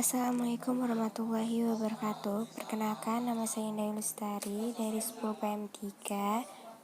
Assalamualaikum warahmatullahi wabarakatuh. Perkenalkan, nama saya Indah Lestari dari 10 PM3,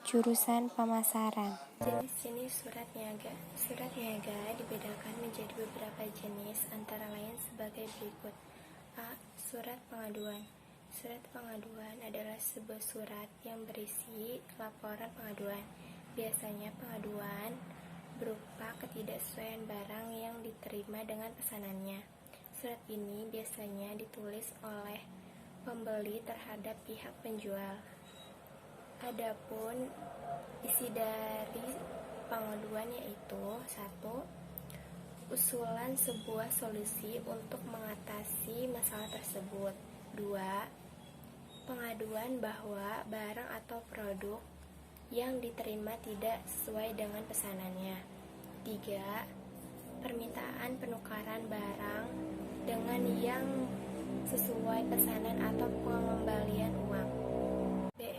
jurusan pemasaran. Jenis-jenis surat niaga. Surat niaga dibedakan menjadi beberapa jenis, antara lain sebagai berikut. A. Surat pengaduan. Surat pengaduan adalah sebuah surat yang berisi laporan pengaduan. Biasanya pengaduan berupa ketidaksesuaian barang yang diterima dengan pesanannya. Surat ini biasanya ditulis oleh pembeli terhadap pihak penjual. Adapun isi dari pengaduan yaitu: 1. Usulan sebuah solusi untuk mengatasi masalah tersebut. 2. Pengaduan bahwa barang atau produk yang diterima tidak sesuai dengan pesanannya. 3. Permintaan penukaran barang dengan yang sesuai pesanan atau pengembalian uang. B.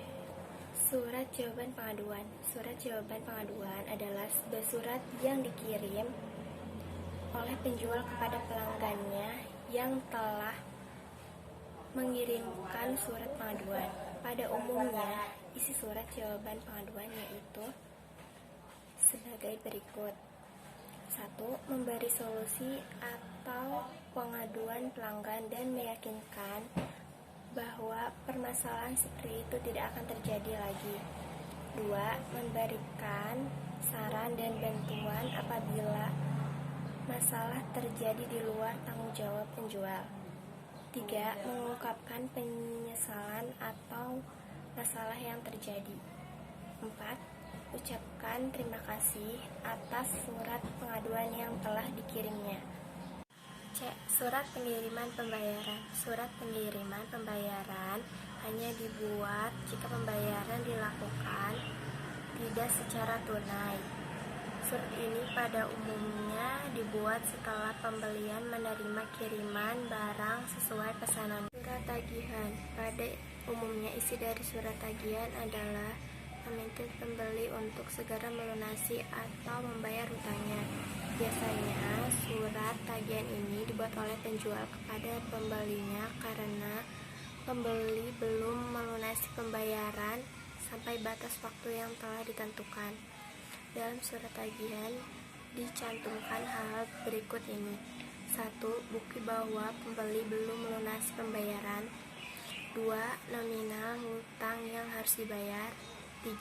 Surat jawaban pengaduan. Surat jawaban pengaduan adalah sebuah surat yang dikirim oleh penjual kepada pelanggannya yang telah mengirimkan surat pengaduan. Pada umumnya, isi surat jawaban pengaduan yaitu sebagai berikut. 1. Memberi solusi atau pengaduan pelanggan dan meyakinkan bahwa permasalahan seperti itu tidak akan terjadi lagi. 2. Memberikan saran dan bantuan apabila masalah terjadi di luar tanggung jawab penjual. 3. Mengungkapkan penyesalan atau masalah yang terjadi. 4. Ucapkan terima kasih atas surat pengaduan yang telah dikirimnya. C. Surat pengiriman pembayaran. Surat pengiriman pembayaran hanya dibuat jika pembayaran dilakukan tidak secara tunai. Surat ini pada umumnya dibuat setelah pembelian menerima kiriman barang sesuai pesanan. Surat tagihan. Pada umumnya isi dari surat tagihan adalah meminta pembeli untuk segera melunasi atau membayar hutangnya. Biasanya surat tagihan ini dibuat oleh penjual kepada pembelinya karena pembeli belum melunasi pembayaran sampai batas waktu yang telah ditentukan. Dalam surat tagihan dicantumkan hal berikut ini: 1. Bukti bahwa pembeli belum melunasi pembayaran. 2. Nominal hutang yang harus dibayar. 3.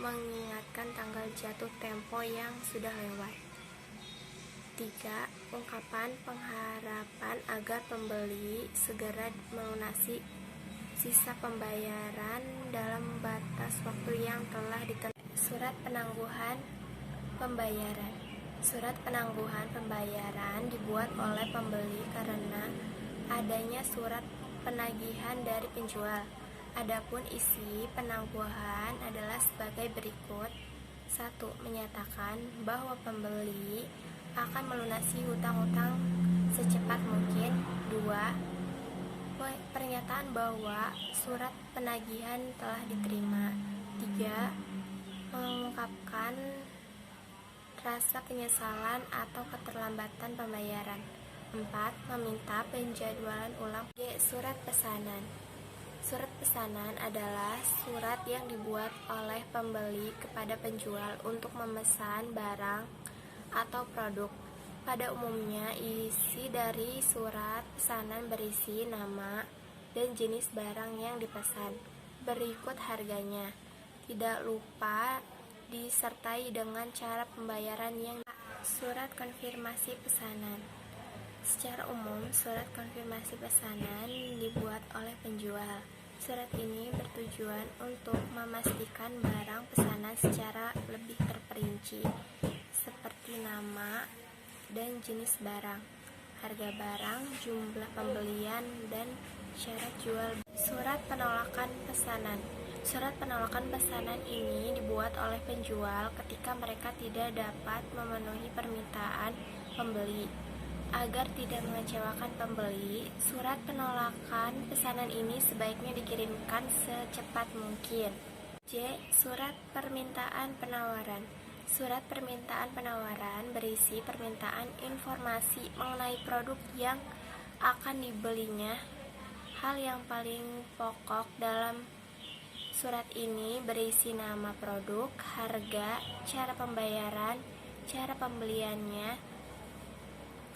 Mengingatkan tanggal jatuh tempo yang sudah lewat. 3. Ungkapan pengharapan agar pembeli segera melunasi sisa pembayaran dalam batas waktu yang telah ditentukan. Surat penangguhan pembayaran. Surat penangguhan pembayaran dibuat oleh pembeli karena adanya surat penagihan dari penjual. Adapun isi penangguhan adalah sebagai berikut. 1. Menyatakan bahwa pembeli akan melunasi hutang-hutang secepat mungkin. 2. Pernyataan bahwa surat penagihan telah diterima. 3. Mengungkapkan rasa penyesalan atau keterlambatan pembayaran. 4. Meminta penjadwalan ulang. G. Surat pesanan. Surat pesanan adalah surat yang dibuat oleh pembeli kepada penjual untuk memesan barang atau produk. Pada umumnya, isi dari surat pesanan berisi nama dan jenis barang yang dipesan, berikut harganya. Tidak lupa disertai dengan cara pembayaran yang surat konfirmasi pesanan. Secara umum, surat konfirmasi pesanan dibuat oleh penjual. Surat ini bertujuan untuk memastikan barang pesanan secara lebih terperinci, seperti nama dan jenis barang, harga barang, jumlah pembelian, dan syarat jual. Surat penolakan pesanan. Surat penolakan pesanan ini dibuat oleh penjual ketika mereka tidak dapat memenuhi permintaan pembeli. Agar tidak mengecewakan pembeli, surat penolakan pesanan ini sebaiknya dikirimkan secepat mungkin. J. Surat permintaan penawaran. Surat permintaan penawaran berisi permintaan informasi mengenai produk yang akan dibelinya. Hal yang paling pokok dalam surat ini berisi nama produk, harga, cara pembayaran, cara pembeliannya,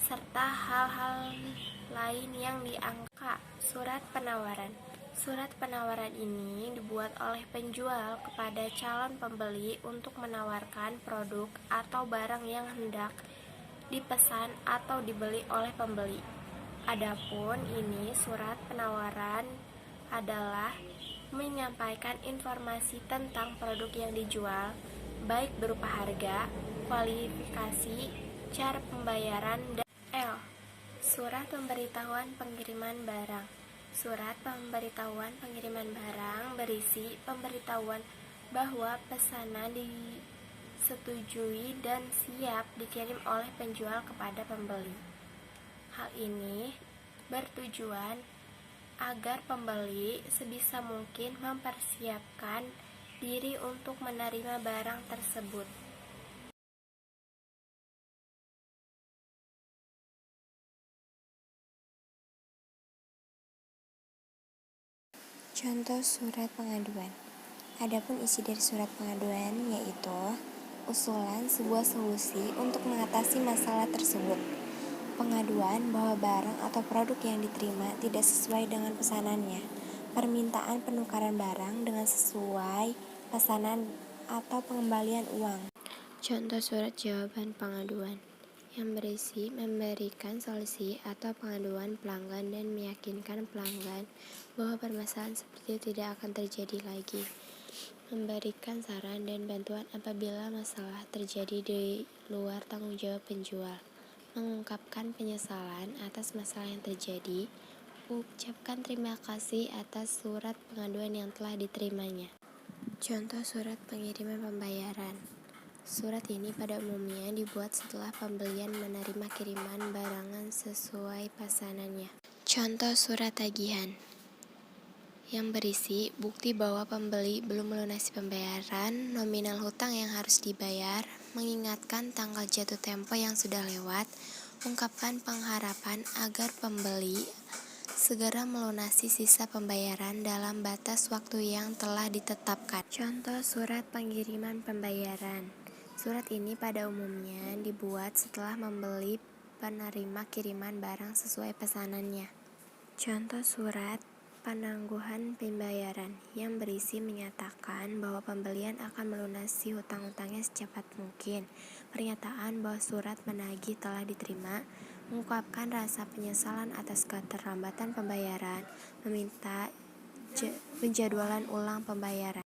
serta hal-hal lain yang diangka. Surat penawaran. Surat penawaran ini dibuat oleh penjual kepada calon pembeli untuk menawarkan produk atau barang yang hendak dipesan atau dibeli oleh pembeli. Adapun ini surat penawaran adalah menyampaikan informasi tentang produk yang dijual, baik berupa harga, kualifikasi, cara pembayaran, dan Surat pemberitahuan pengiriman barang. Surat pemberitahuan pengiriman barang berisi pemberitahuan bahwa pesanan disetujui dan siap dikirim oleh penjual kepada pembeli. Hal ini bertujuan agar pembeli sebisa mungkin mempersiapkan diri untuk menerima barang tersebut. Contoh surat pengaduan. Adapun isi dari surat pengaduan yaitu usulan sebuah solusi untuk mengatasi masalah tersebut. Pengaduan bahwa barang atau produk yang diterima tidak sesuai dengan pesanannya. Permintaan penukaran barang dengan sesuai pesanan atau pengembalian uang. Contoh surat jawaban pengaduan yang berisi memberikan solusi atau pengaduan pelanggan dan meyakinkan pelanggan bahwa permasalahan seperti itu tidak akan terjadi lagi. Memberikan saran dan bantuan apabila masalah terjadi di luar tanggung jawab penjual. Mengungkapkan penyesalan atas masalah yang terjadi. Ucapkan terima kasih atas surat pengaduan yang telah diterimanya. Contoh surat pengiriman pembayaran. Surat ini pada umumnya dibuat setelah pembelian menerima kiriman barangan sesuai pesanannya. Contoh surat tagihan yang berisi bukti bahwa pembeli belum melunasi pembayaran, nominal hutang yang harus dibayar, mengingatkan tanggal jatuh tempo yang sudah lewat, ungkapkan pengharapan agar pembeli segera melunasi sisa pembayaran dalam batas waktu yang telah ditetapkan. Contoh surat pengiriman pembayaran. Surat ini pada umumnya dibuat setelah membeli penerima kiriman barang sesuai pesanannya. Contoh surat penangguhan pembayaran yang berisi menyatakan bahwa pembelian akan melunasi hutang-hutangnya secepat mungkin. Pernyataan bahwa surat penagih telah diterima, mengungkapkan rasa penyesalan atas keterlambatan pembayaran, meminta penjadwalan ulang pembayaran.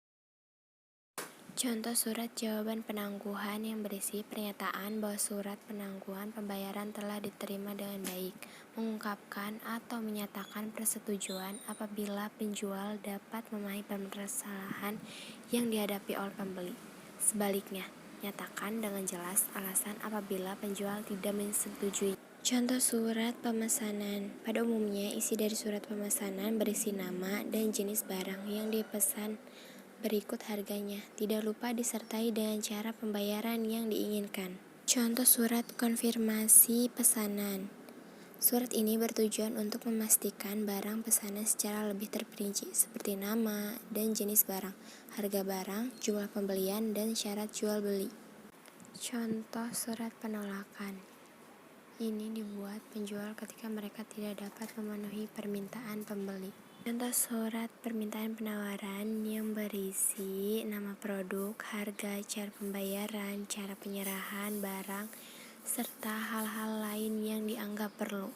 Contoh surat jawaban penangguhan yang berisi pernyataan bahwa surat penangguhan pembayaran telah diterima dengan baik, mengungkapkan atau menyatakan persetujuan apabila penjual dapat memahami permasalahan yang dihadapi oleh pembeli. Sebaliknya, nyatakan dengan jelas alasan apabila penjual tidak menyetujui. Contoh surat pemesanan. Pada umumnya, isi dari surat pemesanan berisi nama dan jenis barang yang dipesan berikut harganya, tidak lupa disertai dengan cara pembayaran yang diinginkan. Contoh surat konfirmasi pesanan. Surat ini bertujuan untuk memastikan barang pesanan secara lebih terperinci, seperti nama dan jenis barang, harga barang, jumlah pembelian, dan syarat jual beli. Contoh surat penolakan. Ini dibuat penjual ketika mereka tidak dapat memenuhi permintaan pembeli. Contoh surat permintaan penawaran yang berisi nama produk, harga, cara pembayaran, cara penyerahan barang, serta hal-hal lain yang dianggap perlu.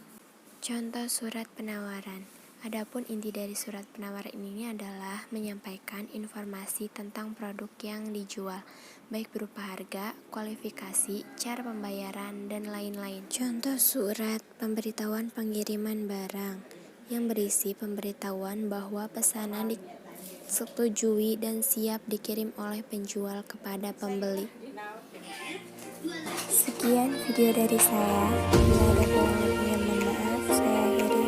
Contoh surat penawaran. Adapun inti dari surat penawaran ini adalah menyampaikan informasi tentang produk yang dijual, baik berupa harga, kualifikasi, cara pembayaran, dan lain-lain. Contoh surat pemberitahuan pengiriman barang yang berisi pemberitahuan bahwa pesanan disetujui dan siap dikirim oleh penjual kepada pembeli. Sekian video dari saya. Bila ada kurang lebihnya mohon maaf. Saya akhiri.